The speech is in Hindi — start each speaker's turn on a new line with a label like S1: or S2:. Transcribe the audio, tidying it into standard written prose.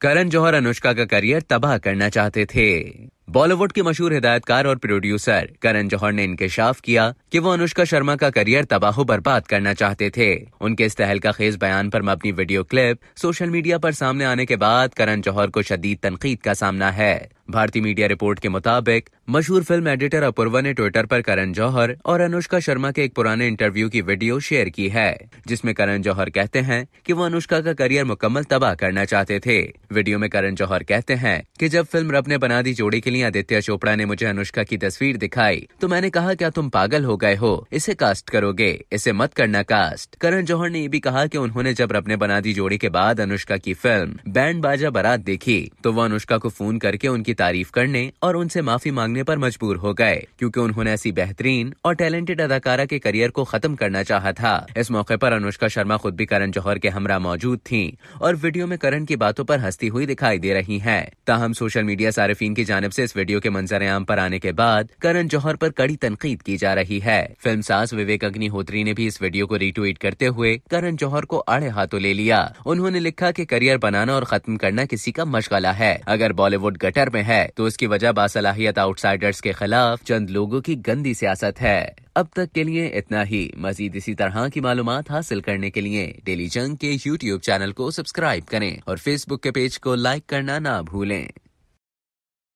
S1: करण जौहर अनुष्का का करियर तबाह करना चाहते थे। बॉलीवुड के मशहूर हिदायतकार और प्रोड्यूसर करण जौहर ने इंकशाफ किया कि वो अनुष्का शर्मा का करियर तबाह बर्बाद करना चाहते थे। उनके इस तहलका-खेज बयान पर मबनी वीडियो क्लिप सोशल मीडिया पर सामने आने के बाद करण जौहर को शदीद तनकीद का सामना है। भारतीय मीडिया रिपोर्ट के मुताबिक मशहूर फिल्म एडिटर अपूर्वा ने ट्विटर पर करण जौहर और अनुष्का शर्मा के एक पुराने इंटरव्यू की वीडियो शेयर की है, जिसमें करण जौहर कहते हैं कि वो अनुष्का का करियर मुकम्मल तबाह करना चाहते थे। वीडियो में करण जौहर कहते हैं कि जब फिल्म रब ने बना दी जोड़ी के लिए आदित्य चोपड़ा ने मुझे अनुष्का की तस्वीर दिखाई तो मैंने कहा, क्या तुम पागल हो गए हो, इसे कास्ट करोगे, इसे मत करना कास्ट। करण जौहर ने ये भी कहा कि उन्होंने जब रब ने बना दी जोड़ी के बाद अनुष्का की फिल्म बैंड बाजा बारात देखी तो वो अनुष्का को फोन करके उनकी तारीफ करने और उनसे माफी मांगने पर मजबूर हो गए, क्योंकि उन्होंने ऐसी बेहतरीन और टैलेंटेड अदाकारा के करियर को खत्म करना चाहा था। इस मौके पर अनुष्का शर्मा खुद भी करण जौहर के हमरा मौजूद थीं और वीडियो में करण की बातों पर हंसती हुई दिखाई दे रही हैं। ताहम सोशल मीडिया सारिफीन की जानिब से इस वीडियो के मंजर-ए-आम पर आने के बाद करण जौहर पर कड़ी तनकीद की जा रही है। फिल्म साज विवेक अग्निहोत्री ने भी इस वीडियो को रीट्वीट करते हुए करण जौहर को आड़े हाथों ले लिया। उन्होंने लिखा कि करियर बनाना और खत्म करना किसी का मशगला है। अगर बॉलीवुड गटर में है तो उसकी वजह बासलाहियत आउटसाइडर्स के खिलाफ चंद लोगों की गंदी सियासत है। अब तक के लिए इतना ही। मजीद इसी तरह की मालूमात हासिल करने के लिए डेली जंग के YouTube चैनल को सब्सक्राइब करें और Facebook के पेज को लाइक करना ना भूलें।